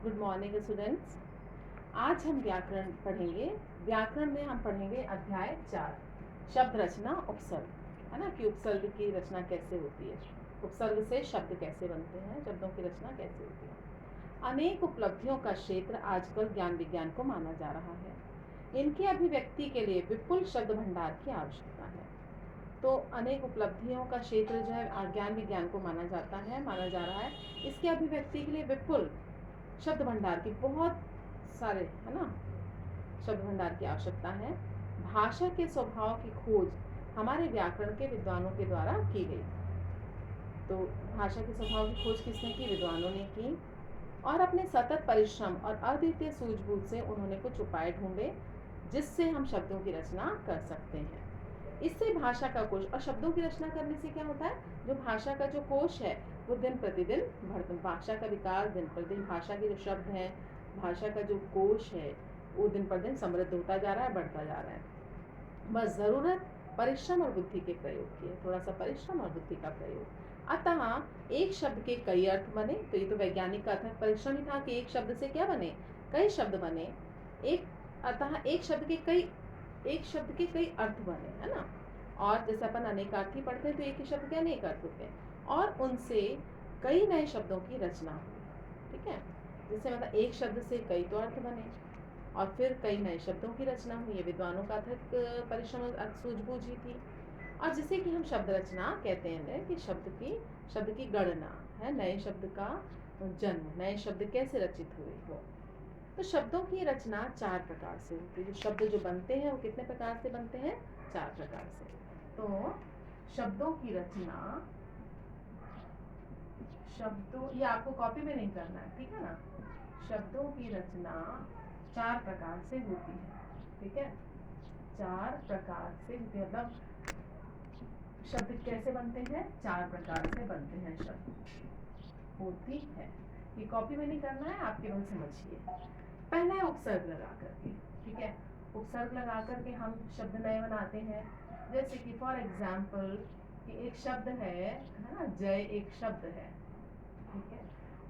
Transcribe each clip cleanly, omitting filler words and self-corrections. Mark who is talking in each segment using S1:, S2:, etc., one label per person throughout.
S1: Good morning students. आज हम व्याकरण पढ़ेंगे। व्याकरण में हम पढ़ेंगे अध्याय 4, शब्द रचना उपसर्ग। है ना, कि उपसर्ग की रचना कैसे होती है, उपसर्ग से शब्द कैसे बनते हैं, शब्दों की रचना कैसे होती है। अनेक उपलब्धियों का क्षेत्र आजकल ज्ञान विज्ञान को माना जा रहा है। इनकी अभिव्यक्ति के लिए विपुल शब्द भंडार की आवश्यकता है। तो अनेक उपलब्धियों का क्षेत्र जो है ज्ञान विज्ञान को माना जा रहा है। इसकी अभिव्यक्ति के लिए विपुल शब्द भंडार की बहुत सारे, है ना, शब्द भंडार की आवश्यकता है। भाषा के स्वभाव की खोज हमारे व्याकरण के विद्वानों के द्वारा की गई। तो भाषा के स्वभाव की खोज किसने की? विद्वानों ने की। और अपने सतत परिश्रम और अद्वितीय सूझबूझ से उन्होंने कुछ उपाय ढूंढे जिससे हम शब्दों की रचना कर सकते हैं। इससे भाषा का कोश, और शब्दों की रचना करने से क्या होता है, जो भाषा का जो कोश है वो दिन प्रतिदिन बढ़ता, भाषा का विकास दिन प्रतिदिन, भाषा के जो शब्द हैं, भाषा का जो कोश है वो दिन पर दिन समृद्ध होता जा रहा है, बढ़ता जा रहा है। बस ज़रूरत परिश्रम और बुद्धि के प्रयोग की है, थोड़ा सा परिश्रम और बुद्धि का प्रयोग। अतः एक शब्द के कई अर्थ बने। तो ये तो वैज्ञानिक का था, परिश्रम ही था कि एक शब्द से क्या बने, कई शब्द बने। अतः एक शब्द के कई अर्थ बने, है ना। और जैसे अपन अनेकार्थी पढ़ते हैं तो एक ही शब्द के अनेक अर्थ होते हैं, और उनसे कई नए शब्दों की रचना हुई। ठीक है, जैसे मतलब एक शब्द से कई तो अर्थ बने और फिर कई नए शब्दों की रचना हुई। ये विद्वानों का अथक परिश्रम और सूझबूझ ही थी। और जिसे कि हम शब्द रचना कहते हैं कि शब्द की गणना है, नए शब्द का जन्म, नए शब्द कैसे रचित हुए हो। तो शब्दों की रचना 4 प्रकार से होती है। जो शब्द जो बनते हैं वो कितने प्रकार से बनते हैं? 4 प्रकार से। तो शब्दों की रचना, ये आपको कॉपी में नहीं करना है, ठीक है ना। शब्दों की रचना 4 प्रकार से होती है, ठीक है। 4 प्रकार से होती है, मतलब शब्द कैसे बनते हैं? 4 प्रकार से बनते हैं शब्द, होती है। ये कॉपी में नहीं करना है, आप केवल समझिए। पहला है उपसर्ग लगा करके, ठीक है। उपसर्ग लगा करके हम शब्द नए बनाते हैं। जैसे कि फॉर एग्जाम्पल कि एक शब्द है ना, जय एक शब्द है, ठीक है।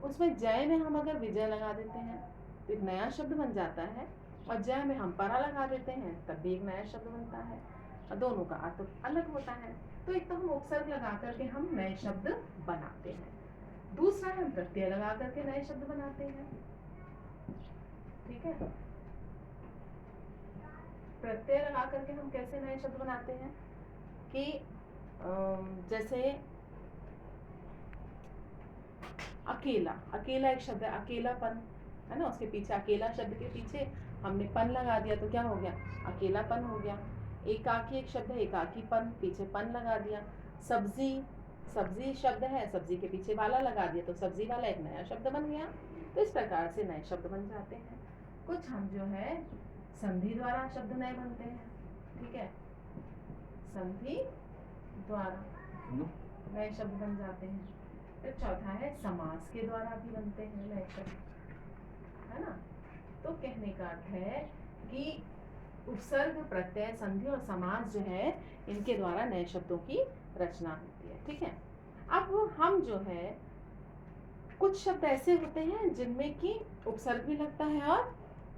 S1: उसमें जय में हम अगर विजय लगा देते हैं तो एक नया शब्द बन जाता है, और जय में हम परा लगा देते हैं तब भी एक नया शब्द बनता है, और दोनों का अर्थ अलग होता है। तो एक तो हम उपसर्ग लगा करके हम नए शब्द बनाते हैं। दूसरा हम प्रत्यय लगा करके नए शब्द बनाते हैं, ठीक है। प्रत्यय लगा करके हम कैसे नए शब्द बनाते हैं कि जैसे अकेला, अकेला एक शब्द है, अकेलापन, है ना। उसके पीछे अकेला शब्द के पीछे हमने पन लगा दिया तो क्या हो गया? अकेलापन हो गया। एकाकी एक शब्द है, एकाकीपन, पीछे पन लगा दिया। सब्जी, सब्जी शब्द है, सब्जी के पीछे वाला लगा दिया तो सब्जी वाला एक नया शब्द बन गया। तो इस प्रकार से नए शब्द बन जाते हैं। कुछ हम जो है संधि द्वारा शब्द नए बनते हैं, ठीक है। संधि द्वारा नए शब्द बन जाते हैं। फिर चौथा है समास के द्वारा भी बनते हैं नए शब्द, है ना। तो कहने का अर्थ है कि उपसर्ग, प्रत्यय, संधि और समास जो है इनके द्वारा नए शब्दों की रचना होती है, ठीक है। अब हम जो है कुछ शब्द ऐसे होते हैं जिनमें कि उपसर्ग भी लगता है और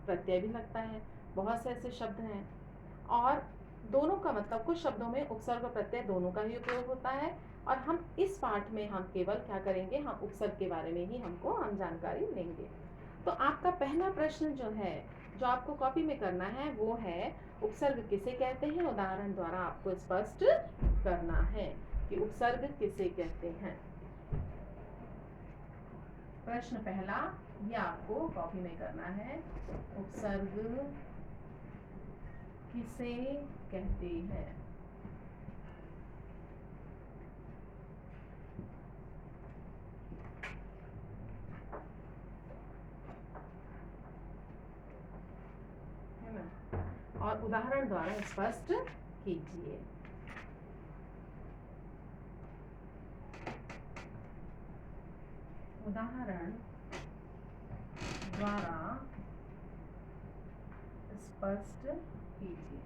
S1: प्रत्यय भी लगता है। बहुत से ऐसे शब्द हैं, और दोनों का मतलब, कुछ शब्दों में उपसर्ग और प्रत्यय दोनों का ही उपयोग होता है। और हम इस पाठ में हम केवल क्या करेंगे, हम उपसर्ग के बारे में ही हम जानकारी लेंगे। तो आपका पहला प्रश्न जो है, जो आपको कॉपी में करना है, वो है उपसर्ग किसे कहते हैं। उदाहरण द्वारा आपको स्पष्ट करना है कि उपसर्ग किसे कहते हैं। प्रश्न पहला ये आपको कॉपी में करना है, उपसर्ग किसे कहते हैं। है ना, और उदाहरण द्वारा स्पष्ट कीजिए। उदाहरण द्वारा स्पष्ट कीजिए।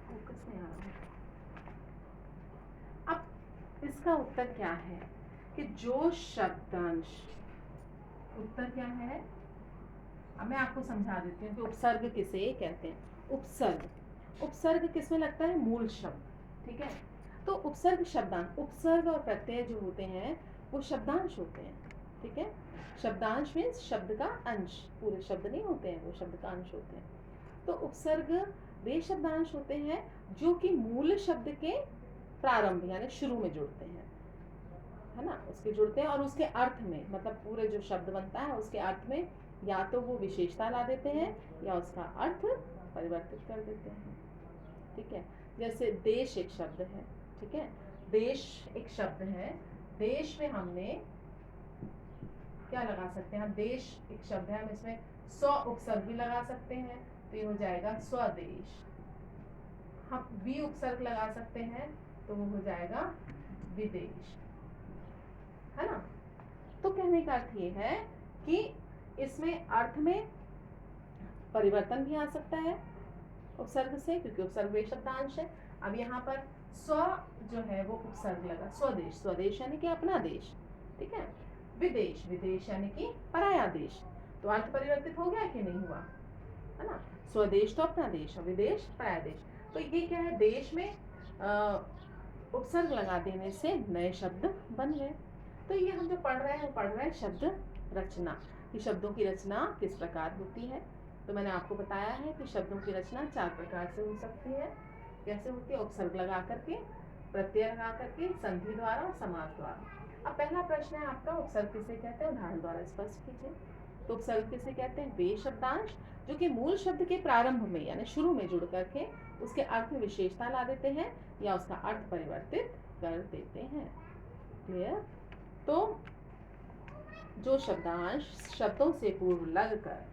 S1: फोकस नहीं आ रहा। अब इसका उत्तर क्या है कि जो शब्दांश, उत्तर क्या है, अब मैं आपको समझा देती हूँ कि उपसर्ग किसे कहते हैं। उपसर्ग किसमें लगता है, मूल शब्द, ठीक है। तो उपसर्ग शब्दांश, उपसर्ग और प्रत्यय जो होते हैं वो शब्दांश होते हैं, ठीक है। शब्दांश मीन्स शब्द का अंश, पूरे शब्द नहीं होते हैं, वो शब्द का अंश होते हैं। तो उपसर्ग वे शब्दांश होते हैं जो कि मूल शब्द के प्रारंभ यानी शुरू में जुड़ते हैं, है ना, उसके जुड़ते हैं और उसके अर्थ में, मतलब पूरे जो शब्द बनता है उसके अर्थ में या तो वो विशेषता ला देते हैं या उसका अर्थ परिवर्तित कर देते हैं, ठीक है। जैसे देश एक शब्द है, ठीक है, देश एक शब्द है, देश में हमने क्या लगा सकते हैं, हम देश एक शब्द है, हम इसमें स्व उपसर्ग भी लगा सकते हैं, तो ये हो जाएगा स्वदेश। हम भी उपसर्ग लगा सकते हैं तो वो हो जाएगा विदेश, है ना। तो कहने का अर्थ ये है कि इसमें अर्थ में परिवर्तन भी आ सकता है उपसर्ग से, क्योंकि उपसर्ग वे शब्दांश है। अब यहाँ पर स्व जो है वो उपसर्ग लगा, स्वदेश, स्वदेश यानी कि अपना देश, ठीक है। विदेश, विदेश यानी कि पराया देश, तो अर्थ परिवर्तित हो गया कि नहीं हुआ, है ना। स्वदेश तो अपना देश और विदेश पराया देश। तो ये क्या है, देश में उपसर्ग लगा देने से नए शब्द बन गए। तो ये हम जो पढ़ रहे हैं वो पढ़ रहे हैं शब्द रचना, कि शब्दों की रचना किस प्रकार होती है। तो मैंने आपको बताया है कि शब्दों की रचना 4 प्रकार से हो सकती है। कैसे होती है, उपसर्ग लगा करके, प्रत्यय लगा करके, संधि द्वारा, समास द्वारा। अब पहला प्रश्न है आपका, उपसर्ग किसे कहते हैं, उदाहरण द्वारा स्पष्ट कीजिए। तो उपसर्ग किसे कहते हैं, वे शब्दांश जो कि मूल शब्द के प्रारंभ में यानी शुरू में जुड़ करके उसके अर्थ में विशेषता ला देते हैं या उसका अर्थ परिवर्तित कर देते हैं। क्लियर। तो जो शब्दांश शब्दों से पूर्व लगकर,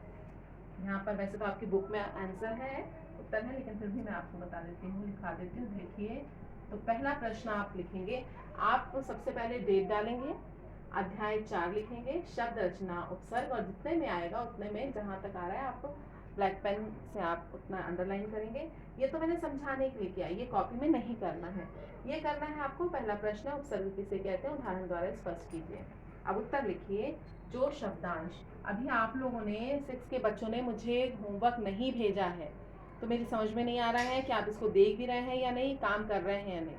S1: यहाँ पर वैसे तो आपकी बुक में आंसर है, उत्तर है, लेकिन फिर भी मैं आपको बता देती हूँ, लिखा देती हूँ, देखिए। तो पहला प्रश्न आप लिखेंगे, आप सबसे पहले डेट डालेंगे, अध्याय 4 लिखेंगे, शब्द रचना उपसर्ग, और जितने में आएगा उतने में, जहाँ तक आ रहा है आप ब्लैक पेन से आप उतना अंडरलाइन करेंगे। ये तो मैंने समझाने के लिए किया, ये कॉपी में नहीं करना है, ये करना है आपको। पहला प्रश्न है, उपसर्ग किसे कहते हैं, उदाहरण द्वारा स्पष्ट कीजिए। अब उत्तर लिखिए, जो शब्दांश, अभी आप लोगों ने 6 के बच्चों ने मुझे होमवर्क नहीं भेजा है, तो मेरी समझ में नहीं आ रहा है कि आप इसको देख भी रहे हैं या नहीं, काम कर रहे हैं या नहीं।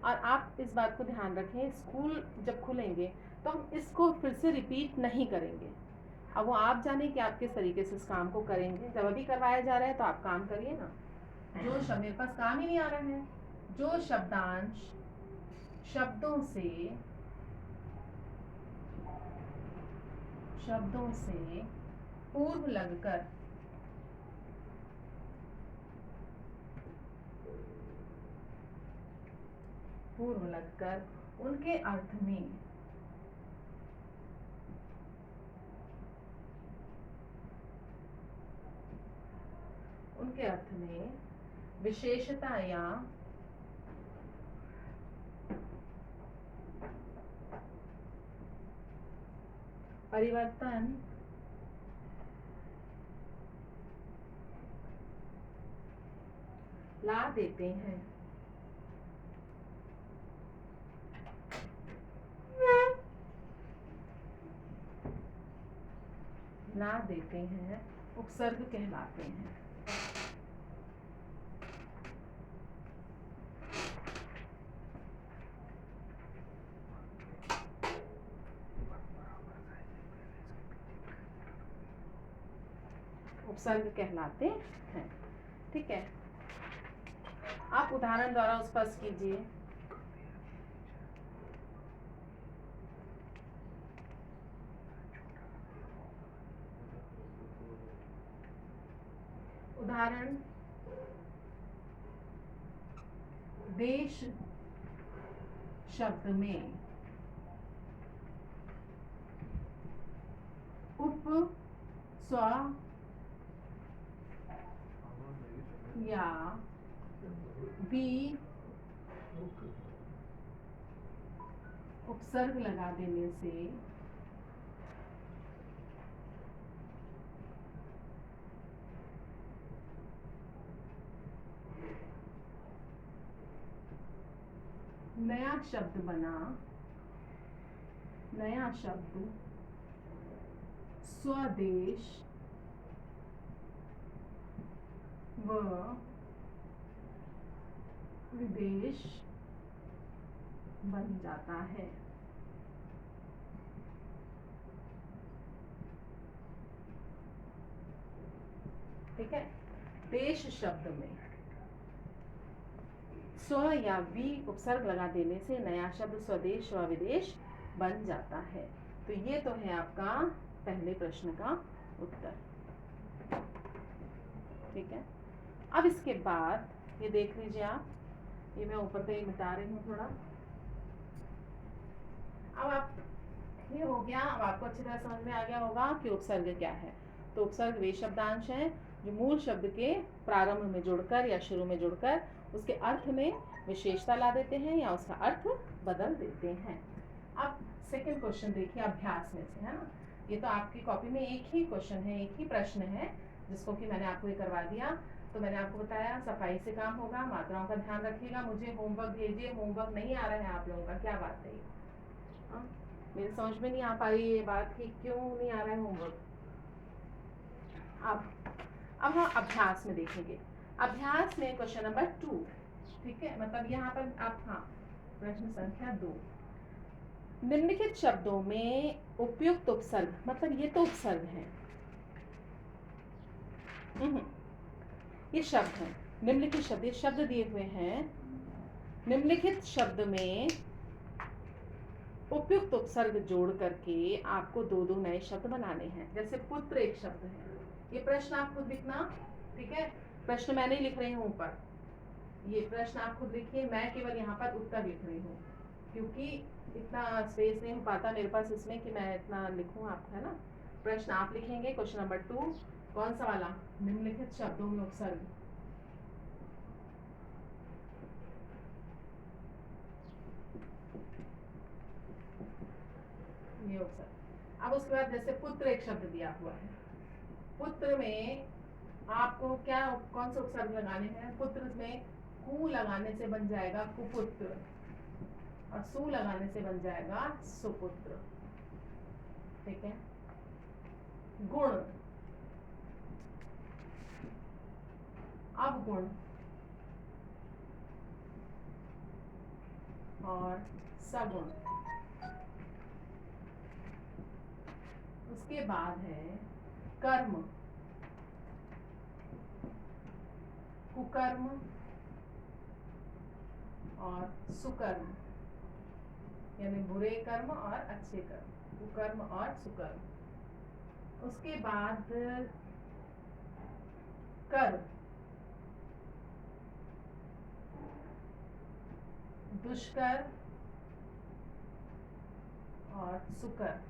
S1: और आप इस बात को ध्यान रखें, स्कूल जब खुलेंगे तो हम इसको फिर से रिपीट नहीं करेंगे। अब वो आप जाने कि आप किस तरीके से इस काम को करेंगे, जब अभी करवाया जा रहा है तो आप काम करिए ना। जो शब्द, मेरे पास काम ही नहीं आ रहा है, जो शब्दांश शब्दों से पूर्व लगकर उनके अर्थ में विशेषता या परिवर्तन ला देते हैं। उपसर्ग कहलाते हैं। उपसर्ग कहलाते हैं, ठीक है। आप उदाहरण द्वारा स्पष्ट कीजिए। उदाहरण, देश शब्द में उप, स्व या भी उपसर्ग लगा देने से नया शब्द बना नया शब्द स्वदेश व विदेश बन जाता है। ठीक है, देश शब्द में स्व या वी उपसर्ग लगा देने से नया शब्द स्वदेश व विदेश बन जाता है। तो ये तो है आपका पहले प्रश्न का उत्तर। ठीक है, अब इसके बाद ये देख लीजिए आप, ये मैं ऊपर पे मिटा रही हूँ थोड़ा। अब आप ये हो गया, अब आपको अच्छी तरह समझ में आ गया होगा कि उपसर्ग क्या है। तो उपसर्ग वे शब्दांश हैं जो मूल शब्द के प्रारंभ में जुड़कर या शुरू में जुड़कर उसके अर्थ में विशेषता ला देते हैं या उसका अर्थ बदल देते हैं। अब सेकंड क्वेश्चन देखिए अभ्यास में से, है ना। ये तो आपकी कॉपी में एक ही क्वेश्चन है, एक ही प्रश्न है जिसको कि मैंने आपको ये करवा दिया। तो मैंने आपको बताया सफाई से काम होगा, मात्राओं का ध्यान रखिएगा, मुझे होमवर्क भेजिए। होमवर्क नहीं आ रहा है आप लोगों का, क्या बात है ये? मेरे समझ में नहीं आ पा रही ये बात कि क्यों नहीं आ रहा है होमवर्क। अब हम अभ्यास में देखेंगे। अभ्यास में क्वेश्चन नंबर 2, ठीक है, मतलब यहाँ पर आप, हाँ, प्रश्न संख्या 2, निम्नलिखित शब्दों में उपयुक्त उपसर्ग, मतलब ये तो उपसर्ग है, ये शब्द है, निम्नलिखित शब्द, ये शब्द दिए हुए हैं। निम्नलिखित शब्द में उपयुक्त उपसर्ग जोड़ करके आपको दो दो नए शब्द बनाने हैं। जैसे पुत्र एक शब्द है, ये प्रश्न आप खुद लिखना, ठीक है, प्रश्न मैं नहीं लिख रही हूँ ऊपर, ये प्रश्न आप खुद लिखिए, मैं केवल यहाँ पर उत्तर लिख रही हूँ क्योंकि इतना स्पेस नहीं हो पाता मेरे पास इसमें कि मैं इतना लिखूँ आपका, है ना। प्रश्न आप लिखेंगे क्वेश्चन नंबर 2, कौन सा वाला, निम्नलिखित शब्दों में उपसर्ग। ये उपसर्ग। अब उसके बाद जैसे पुत्र एक शब्द दिया हुआ है, पुत्र में आपको क्या, कौन से उपसर्ग लगाने हैं। पुत्र में कु लगाने से बन जाएगा कुपुत्र और सु लगाने से बन जाएगा सुपुत्र। ठीक है, गुण, अवगुण और सगुण। उसके बाद है कर्म, कुकर्म और सुकर्म, यानी बुरे कर्म और अच्छे कर्म, कुकर्म और सुकर्म। उसके बाद कर, दुष्कर और सुकर।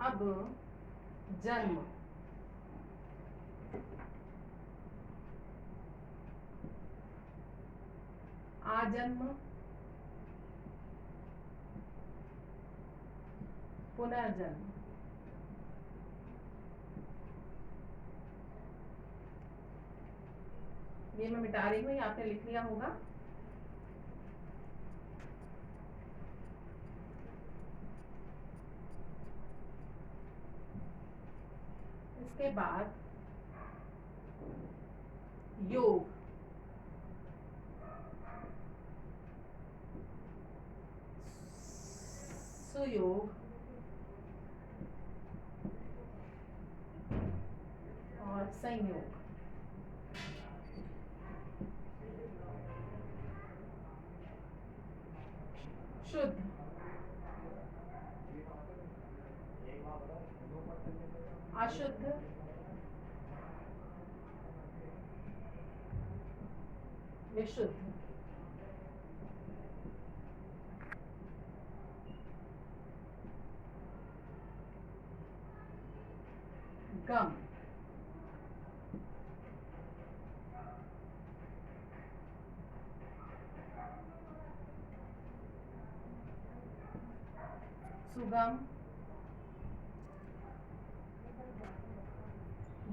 S1: अब जन्म, आजन्म, पुनर्जन्म। ये मैं मिटा रही हूँ, आपने लिख लिया होगा। इसके बाद योग, सुयोग और संयोग। शुद्ध, अशुद्ध, विशुद्ध। गम, सुगम,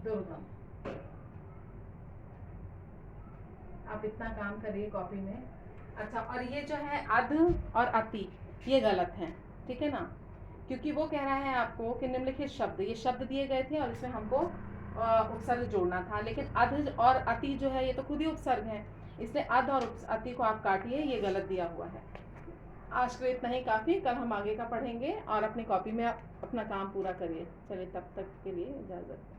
S1: दुर्गम। आप इतना काम करिए कॉपी में। अच्छा, और ये जो है अध और अति, ये गलत है, ठीक है ना, क्योंकि वो कह रहा है आपको कि निम्नलिखित शब्द, ये शब्द दिए गए थे और इसमें हमको उपसर्ग जोड़ना था, लेकिन अध और अति जो है ये तो खुद ही उपसर्ग है, इसलिए अध और अति को आप काटिए, ये गलत दिया हुआ है। आज के लिए इतना ही काफ़ी, कल हम आगे का पढ़ेंगे और अपनी कॉपी में आप अपना काम पूरा करिए। चलिए तब तक के लिए इजाज़त।